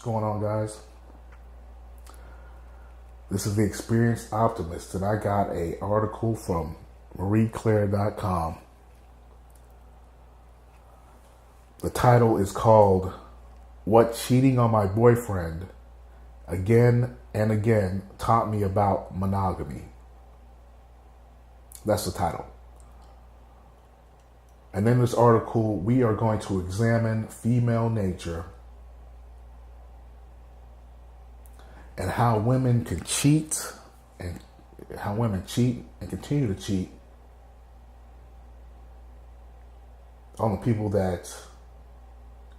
going on, guys? This is the Experienced Optimist, and I got an article from marieclaire.com. The title is called "What Cheating on My Boyfriend Again and Again Taught Me About Monogamy." That's the title. And in this article, we are going to examine female nature and how women can cheat and continue to cheat on the people that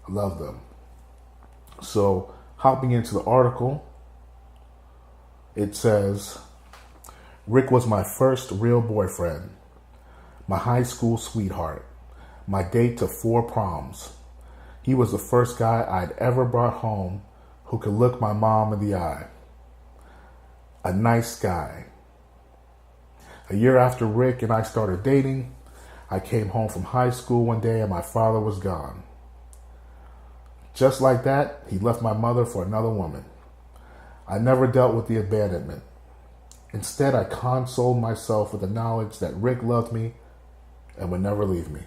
love them. So, hopping into the article, it says, Rick was my first real boyfriend, my high school sweetheart, my date to 4 proms. He was the first guy I'd ever brought home who could look my mom in the eye. A nice guy. A year after Rick and I started dating, I came home from high school one day and my father was gone. Just like that, he left my mother for another woman. I never dealt with the abandonment. Instead, I consoled myself with the knowledge that Rick loved me and would never leave me.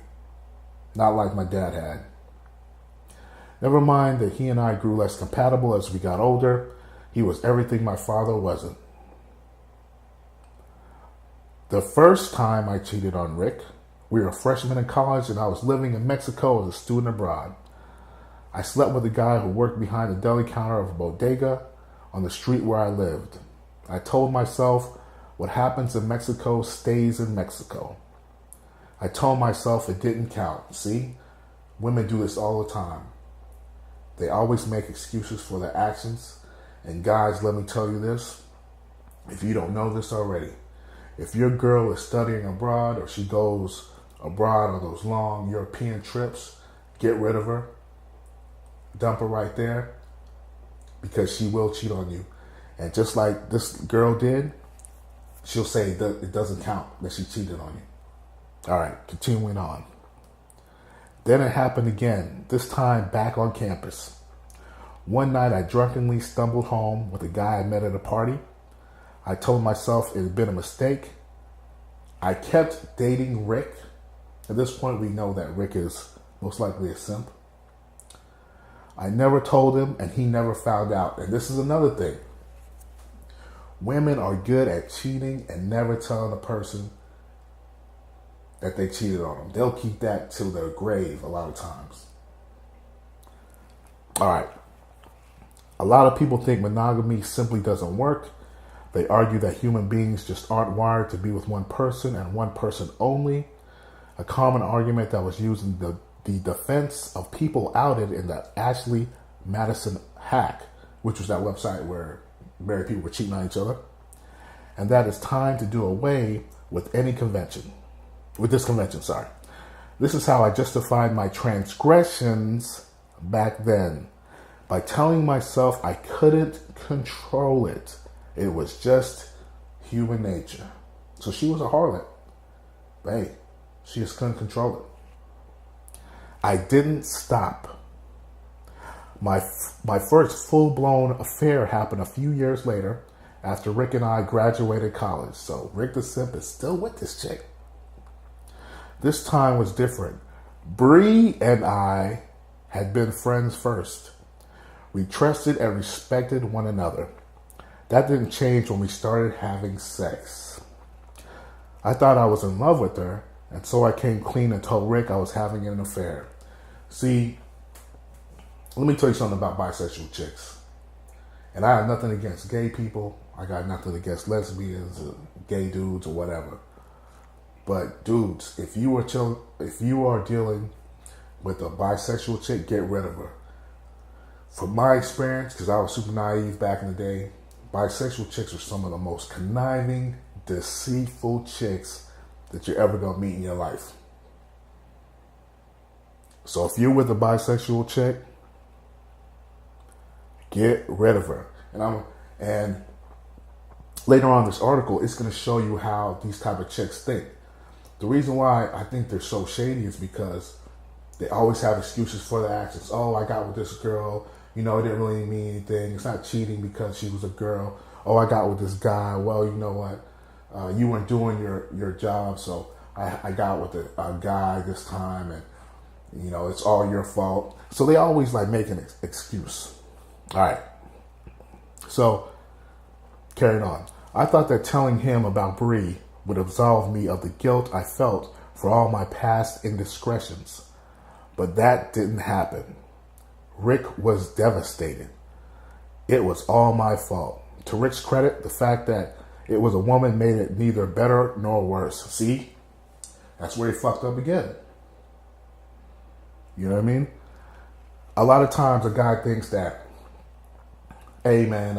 Not like my dad had. Never mind that he and I grew less compatible as we got older. He was everything my father wasn't. The first time I cheated on Rick, we were freshmen in college and I was living in Mexico as a student abroad. I slept with a guy who worked behind the deli counter of a bodega on the street where I lived. I told myself, what happens in Mexico stays in Mexico. I told myself it didn't count. See, women do this all the time. They always make excuses for their actions. And guys, let me tell you this, if you don't know this already, if your girl is studying abroad or she goes abroad on those long European trips, get rid of her. Dump her right there, because she will cheat on you. And just like this girl did, she'll say it doesn't count that she cheated on you. All right, continuing on. Then it happened again, this time back on campus. One night I drunkenly stumbled home with a guy I met at a party. I told myself it had been a mistake. I kept dating Rick. At this point, we know that Rick is most likely a simp. I never told him, and he never found out. And this is another thing. Women are good at cheating and never telling a person that they cheated on them. They'll keep that till their grave a lot of times. All right. A lot of people think monogamy simply doesn't work. They argue that human beings just aren't wired to be with one person and one person only. A common argument that was used in the defense of people outed in the Ashley Madison hack, which was that website where married people were cheating on each other. And that it's time to do away with this convention. This is how I justified my transgressions back then, by telling myself I couldn't control it. It was just human nature. So she was a harlot. But hey, she just couldn't control it. I didn't stop. My first full-blown affair happened a few years later after Rick and I graduated college. So Rick the simp is still with this chick. This time was different. Bree and I had been friends first. We trusted and respected one another. That didn't change when we started having sex. I thought I was in love with her, and so I came clean and told Rick I was having an affair. See, let me tell you something about bisexual chicks. And I have nothing against gay people. I got nothing against lesbians or gay dudes or whatever. But dudes, if you are dealing with a bisexual chick, get rid of her. From my experience, because I was super naive back in the day, bisexual chicks are some of the most conniving, deceitful chicks that you're ever going to meet in your life. So if you're with a bisexual chick, get rid of her. And later on in this article, it's going to show you how these type of chicks think. The reason why I think they're so shady is because they always have excuses for their actions. Oh, I got with this girl, it didn't really mean anything. It's not cheating because she was a girl. Oh, I got with this guy. Well, you know what? You weren't doing your job, so I got with a guy this time, and it's all your fault. So they always like make an excuse. All right. So carrying on. I thought that telling him about Bree would absolve me of the guilt I felt for all my past indiscretions. But that didn't happen. Rick was devastated. It was all my fault. To Rick's credit, the fact that it was a woman made it neither better nor worse. See? That's where he fucked up again. You know what I mean? A lot of times a guy thinks that, hey man,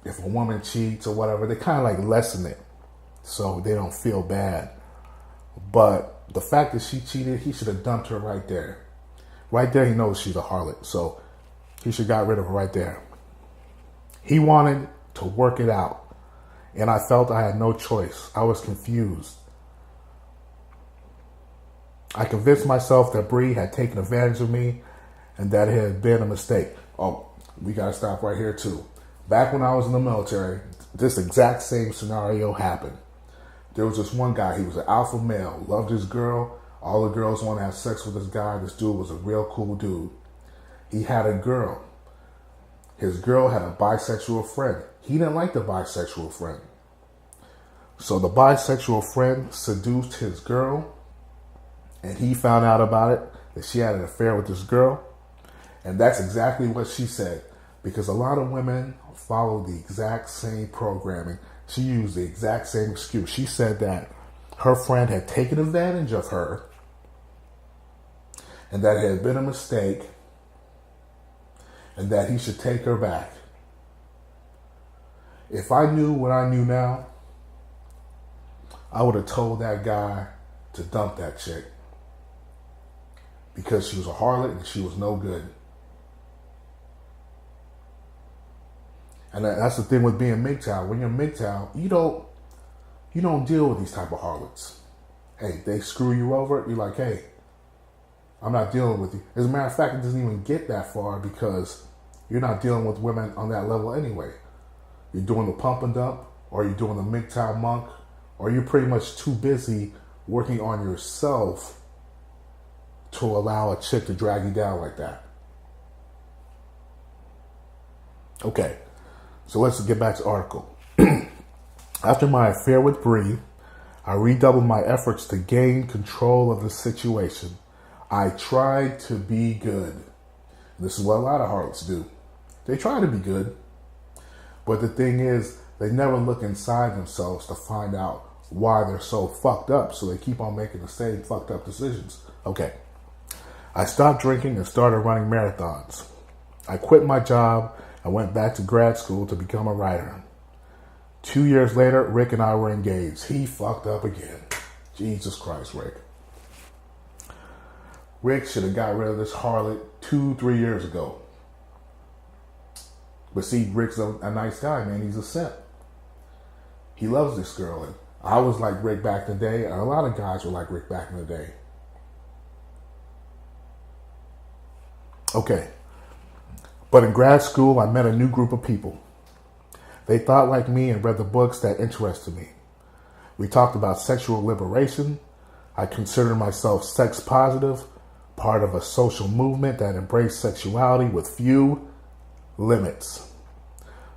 if a woman cheats or whatever, they kind of like lessen it so they don't feel bad. But the fact that she cheated, he should have dumped her right there. Right there, he knows she's a harlot, so he should have got rid of her right there. He wanted to work it out, and I felt I had no choice. I was confused. I convinced myself that Bree had taken advantage of me and that it had been a mistake. Oh, we got to stop right here too. Back when I was in the military, this exact same scenario happened. There was this one guy, he was an alpha male, loved his girl. All the girls want to have sex with this guy. This dude was a real cool dude. He had a girl. His girl had a bisexual friend. He didn't like the bisexual friend. So the bisexual friend seduced his girl, and he found out about it, that she had an affair with this girl. And that's exactly what she said, because a lot of women follow the exact same programming. She used the exact same excuse. She said that her friend had taken advantage of her and that it had been a mistake and that he should take her back. If I knew what I knew now, I would have told that guy to dump that chick because she was a harlot and she was no good. And that's the thing with being MGTOW. When you're MGTOW, you don't deal with these type of harlots. Hey, they screw you over, you're like, hey, I'm not dealing with you. As a matter of fact, it doesn't even get that far because you're not dealing with women on that level anyway. You're doing the pump and dump, or you're doing the MGTOW monk, or you're pretty much too busy working on yourself to allow a chick to drag you down like that. Okay, so let's get back to the article. After my affair with Bree, I redoubled my efforts to gain control of the situation. I tried to be good. This is what a lot of harlots do. They try to be good. But the thing is, they never look inside themselves to find out why they're so fucked up. So they keep on making the same fucked up decisions. Okay. I stopped drinking and started running marathons. I quit my job and went back to grad school to become a writer. 2 years later, Rick and I were engaged. He fucked up again. Jesus Christ, Rick. Rick should have got rid of this harlot 2-3 years ago. But see, Rick's a nice guy, man. He's a simp. He loves this girl. And I was like Rick back in the day. And a lot of guys were like Rick back in the day. Okay. But in grad school, I met a new group of people. They thought like me and read the books that interested me. We talked about sexual liberation. I considered myself sex positive, part of a social movement that embraced sexuality with few limits.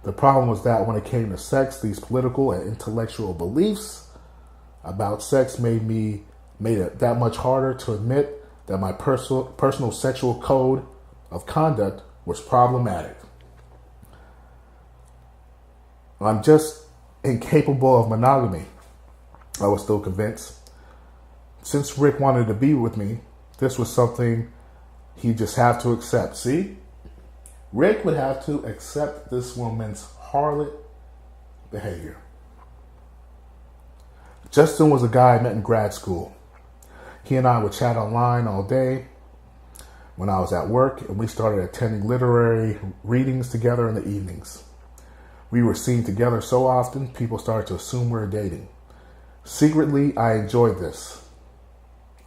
The problem was that when it came to sex, these political and intellectual beliefs about sex made it that much harder to admit that my personal sexual code of conduct was problematic. I'm just incapable of monogamy, I was still convinced. Since Rick wanted to be with me, this was something he'd just have to accept. See? Rick would have to accept this woman's harlot behavior. Justin was a guy I met in grad school. He and I would chat online all day when I was at work, and we started attending literary readings together in the evenings. We were seen together so often, people started to assume we were dating. Secretly, I enjoyed this.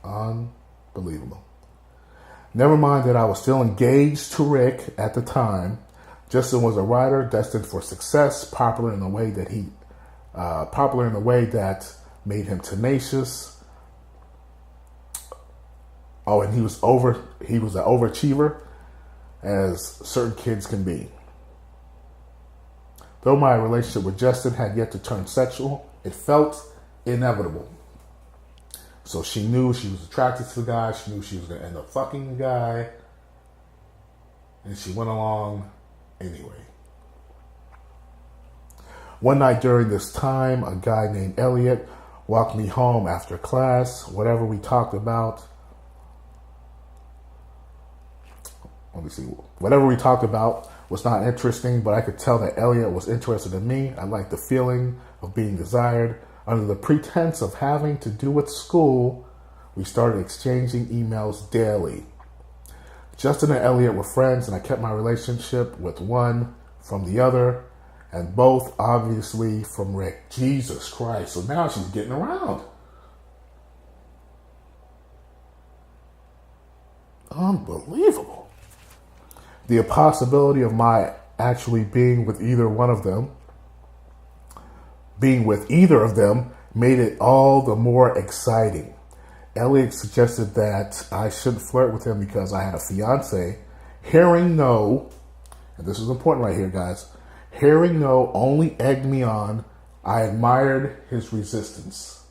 Unbelievable. Never mind that I was still engaged to Rick at the time. Justin was a writer destined for success, popular in the way that made him tenacious. Oh, and he was an overachiever, as certain kids can be. Though my relationship with Justin had yet to turn sexual, it felt inevitable. So she knew she was attracted to the guy. She knew she was going to end up fucking the guy. And she went along anyway. One night during this time, a guy named Elliot walked me home after class. Whatever we talked about was not interesting, but I could tell that Elliot was interested in me. I liked the feeling of being desired. Under the pretense of having to do with school, we started exchanging emails daily. Justin and Elliot were friends, and I kept my relationship with one from the other, and both obviously from Rick. Jesus Christ. So now she's getting around. Unbelievable. The possibility of my actually being with either of them made it all the more exciting. Elliot suggested that I shouldn't flirt with him because I had a fiance. Hearing no, and this is important right here, guys, hearing no only egged me on. I admired his resistance.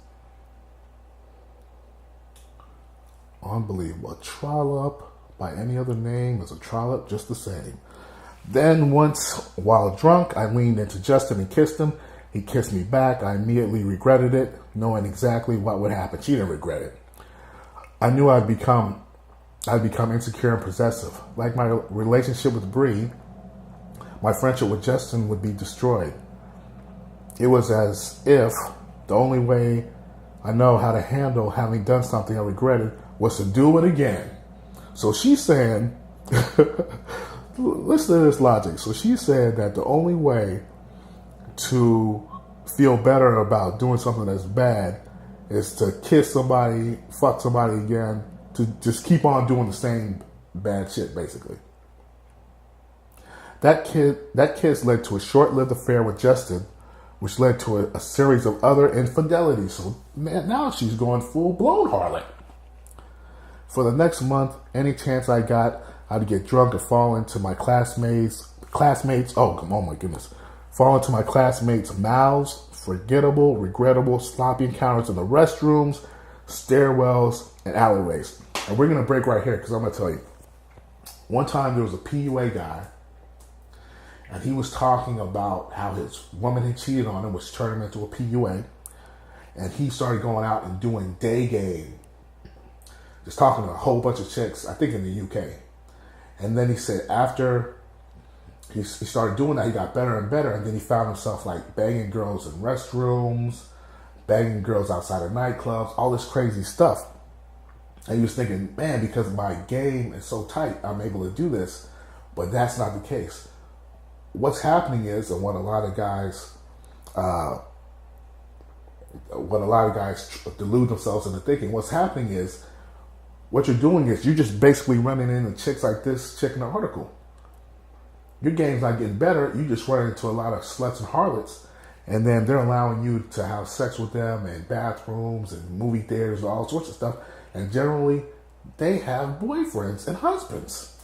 Unbelievable. A trollop by any other name is a trollop just the same. Then once, while drunk, I leaned into Justin and kissed him. He kissed me back. I immediately regretted it, knowing exactly what would happen. She didn't regret it. I knew I'd become insecure and possessive. Like my relationship with Bree, my friendship with Justin would be destroyed. It was as if the only way I know how to handle having done something I regretted was to do it again. So she's saying, listen to this logic. So she's saying that the only way to feel better about doing something that's bad is to kiss somebody, fuck somebody again, to just keep on doing the same bad shit, basically. That kiss led to a short-lived affair with Justin, which led to a series of other infidelities. So, man, now she's going full-blown harlot. For the next month, any chance I got, I'd get drunk and fall into my classmates' mouths, forgettable, regrettable, sloppy encounters in the restrooms, stairwells, and alleyways. And we're going to break right here because I'm going to tell you. One time there was a PUA guy, and he was talking about how his woman had cheated on him, which turned him into a PUA, and he started going out and doing day game, just talking to a whole bunch of chicks, I think in the UK. And then he said after he started doing that, he got better and better, and then he found himself like banging girls in restrooms, banging girls outside of nightclubs, all this crazy stuff. And he was thinking, man, because my game is so tight, I'm able to do this. But that's not the case. What's happening is, and what a lot of guys delude themselves into thinking, what's happening is, what you're doing is you're just basically running into chicks like this chick in the article. Your game's not getting better. You just run into a lot of sluts and harlots, and then they're allowing you to have sex with them in bathrooms and movie theaters and all sorts of stuff. And generally, they have boyfriends and husbands.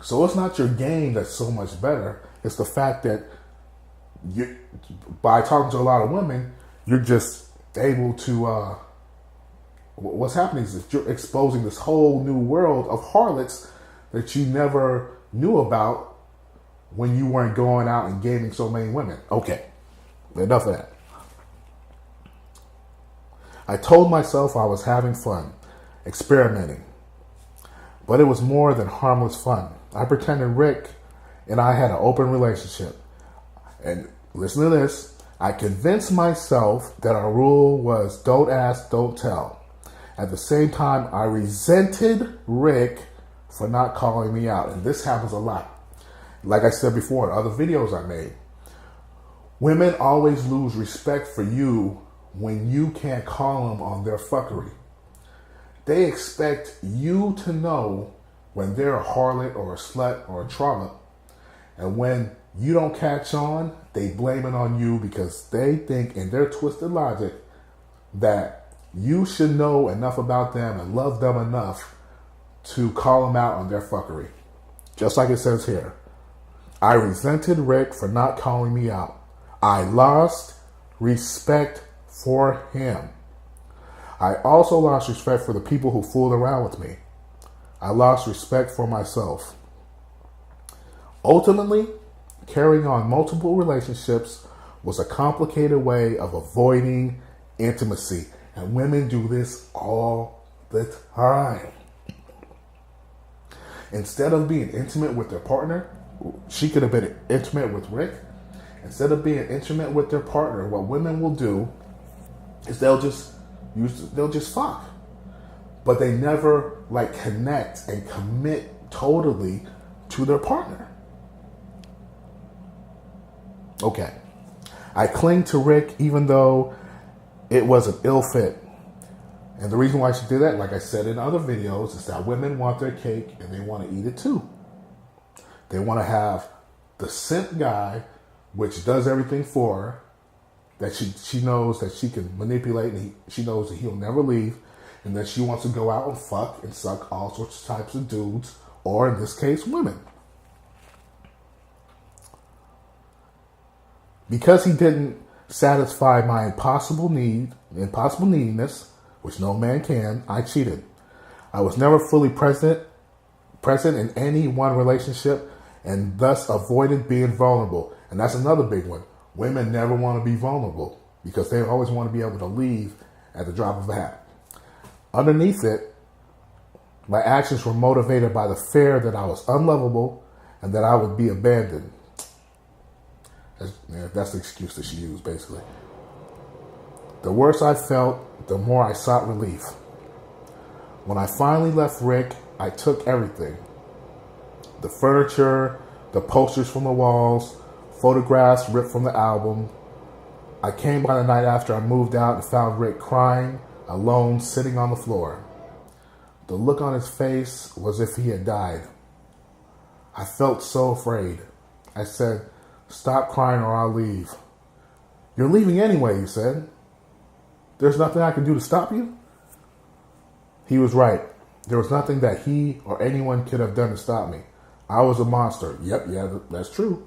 So it's not your game that's so much better. It's the fact that by talking to a lot of women, you're just able to... what's happening is that you're exposing this whole new world of harlots that you never knew about when you weren't going out and gaming so many women. Okay, enough of that. I told myself I was having fun, experimenting. But it was more than harmless fun. I pretended Rick and I had an open relationship. And listen to this. I convinced myself that our rule was don't ask, don't tell. At the same time, I resented Rick for not calling me out. And this happens a lot. Like I said before in other videos I made, women always lose respect for you when you can't call them on their fuckery. They expect you to know when they're a harlot or a slut or a trollop. And when you don't catch on, they blame it on you because they think in their twisted logic that you should know enough about them and love them enough to call them out on their fuckery. Just like it says here. I resented Rick for not calling me out. I lost respect for him. I also lost respect for the people who fooled around with me. I lost respect for myself. Ultimately, carrying on multiple relationships was a complicated way of avoiding intimacy. And women do this all the time. Instead of being intimate with their partner, she could have been intimate with Rick. Instead of being intimate with their partner, what women will do is they'll just fuck. But they never connect and commit totally to their partner. Okay. I cling to Rick even though it was an ill fit. And the reason why she did that, like I said in other videos, is that women want their cake and they want to eat it too. They want to have the simp guy, which does everything for her, that she knows that she can manipulate and she knows that he'll never leave, and that she wants to go out and fuck and suck all sorts of types of dudes, or in this case, women. Because he didn't satisfy my impossible neediness, which no man can, I cheated. I was never fully present in any one relationship and thus avoided being vulnerable. And that's another big one. Women never want to be vulnerable because they always want to be able to leave at the drop of a hat. Underneath it, my actions were motivated by the fear that I was unlovable and that I would be abandoned. That's the excuse that she used, basically. The worse I felt, the more I sought relief. When I finally left Rick, I took everything. The furniture, the posters from the walls, photographs ripped from the album. I came by the night after I moved out and found Rick crying, alone, sitting on the floor. The look on his face was as if he had died. I felt so afraid. I said, "Stop crying or I'll leave." "You're leaving anyway," he said. "There's nothing I can do to stop you?" He was right. There was nothing that he or anyone could have done to stop me. I was a monster. Yep, that's true.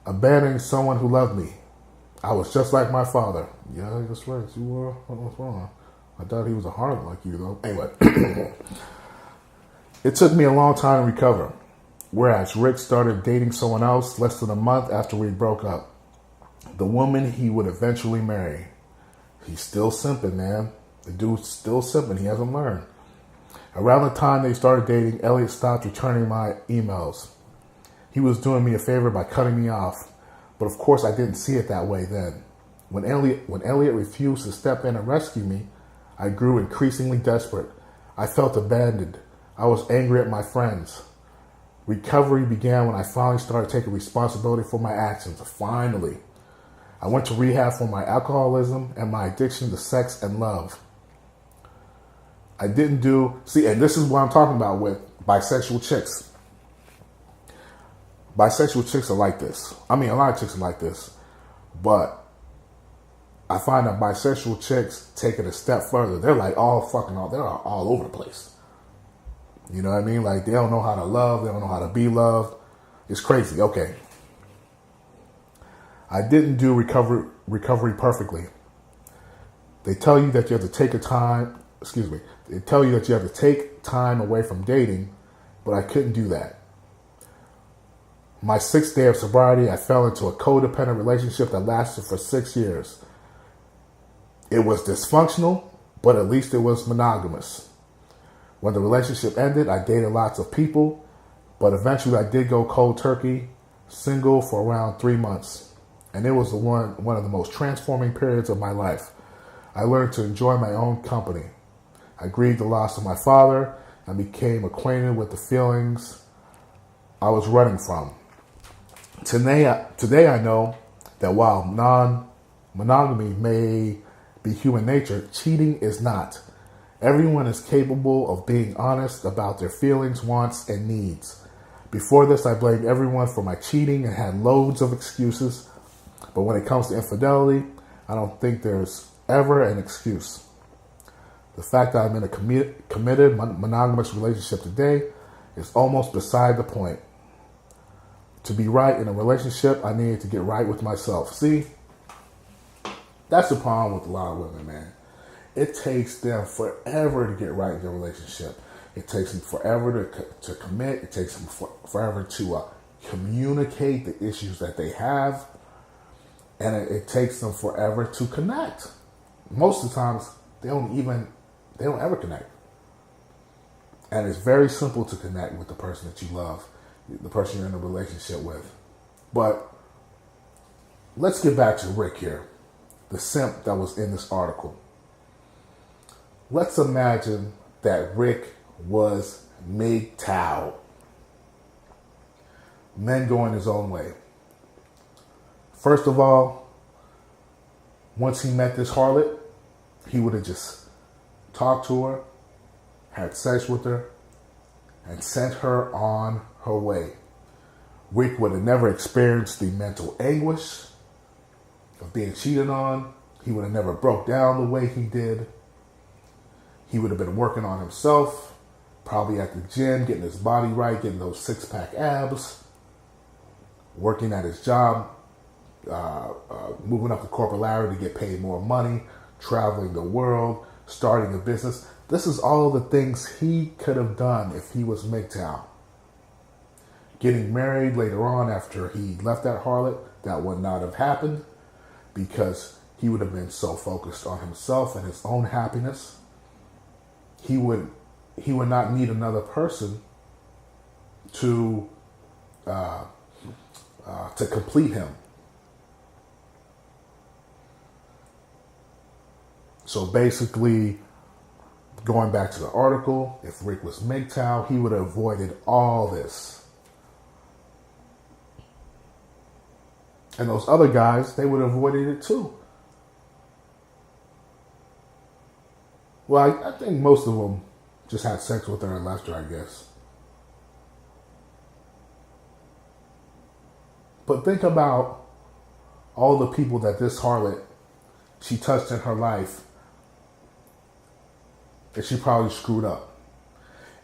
Abandoning someone who loved me. I was just like my father. Yeah, that's right. You were. What's wrong? I thought he was a harlot like you, though. Anyway. It took me a long time to recover. Whereas Rick started dating someone else less than a month after we broke up. The woman he would eventually marry. He's still simping, man. The dude's still simping. He hasn't learned. Around the time they started dating, Elliot stopped returning my emails. He was doing me a favor by cutting me off. But of course, I didn't see it that way then. When Elliot refused to step in and rescue me, I grew increasingly desperate. I felt abandoned. I was angry at my friends. Recovery began when I finally started taking responsibility for my actions. Finally. I went to rehab for my alcoholism and my addiction to sex and love. I didn't do... See, and this is what I'm talking about with bisexual chicks. Bisexual chicks are like this. I mean, a lot of chicks are like this. But I find that bisexual chicks take it a step further. They're like they're all over the place. You know what I mean? Like, they don't know how to love. They don't know how to be loved. It's crazy. Okay. I didn't do recovery perfectly. They tell you that you have to take They tell you that you have to take time away from dating, but I couldn't do that. My 6th day of sobriety, I fell into a codependent relationship that lasted for 6 years. It was dysfunctional, but at least it was monogamous. When the relationship ended, I dated lots of people, but eventually I did go cold turkey, single for around 3 months. And it was one of the most transforming periods of my life. I learned to enjoy my own company. I grieved the loss of my father and became acquainted with the feelings I was running from. Today I know that while non-monogamy may be human nature, cheating is not. Everyone is capable of being honest about their feelings, wants, and needs. Before this, I blamed everyone for my cheating and had loads of excuses. But when it comes to infidelity, I don't think there's ever an excuse. The fact that I'm in a committed monogamous relationship today is almost beside the point. To be right in a relationship, I needed to get right with myself. See, that's the problem with a lot of women, man. It takes them forever to get right in their relationship. It takes them forever to commit. It takes them forever to communicate the issues that they have. And it takes them forever to connect. Most of the times, they don't ever connect. And it's very simple to connect with the person that you love, the person you're in a relationship with. But let's get back to Rick here, the simp that was in this article. Let's imagine that Rick was MGTOW, men going his own way. First of all, once he met this harlot, he would have just talked to her, had sex with her, and sent her on her way. Rick would have never experienced the mental anguish of being cheated on. He would have never broke down the way he did. He would have been working on himself, probably at the gym, getting his body right, getting those six-pack abs, working at his job, moving up the corporate ladder to get paid more money, traveling the world, starting a business. This is all the things he could have done if he was MGTOW. Getting married later on after he left that harlot, that would not have happened because he would have been so focused on himself and his own happiness. He would not need another person to complete him. So basically, going back to the article, if Rick was MGTOW, he would have avoided all this. And those other guys, they would have avoided it too. Well, I think most of them just had sex with her and left her, I guess. But think about all the people that this harlot, she touched in her life, and she probably screwed up.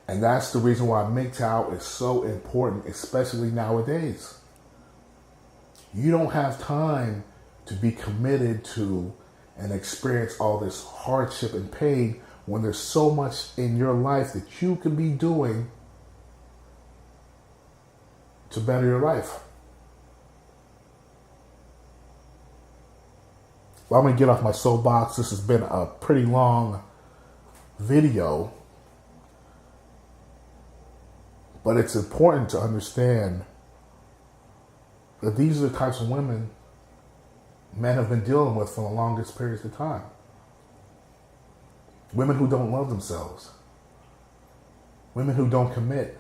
And that's the reason why MGTOW is so important, especially nowadays. You don't have time to be committed to and experience all this hardship and pain when there's so much in your life that you could be doing to better your life. Well, I'm going to get off my soapbox. This has been a pretty long video, but it's important to understand that these are the types of women men have been dealing with for the longest periods of time. Women who don't love themselves. Women who don't commit.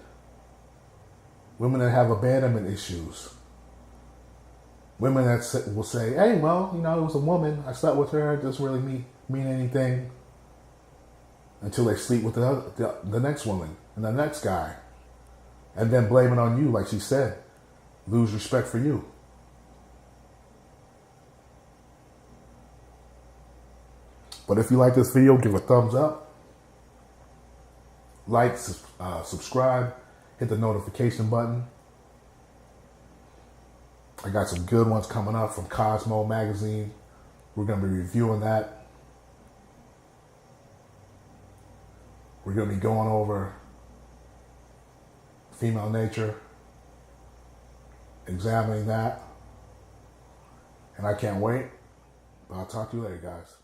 Women that have abandonment issues. Women that will say, hey, well, it was a woman. I slept with her. It doesn't really mean anything. Until they sleep with the next woman and the next guy. And then blame it on you, like she said. Lose respect for you. But if you like this video, give a thumbs up. Like, subscribe, hit the notification button. I got some good ones coming up from Cosmo magazine. We're going to be reviewing that. We're going to be going over female nature, examining that. And I can't wait. But I'll talk to you later, guys.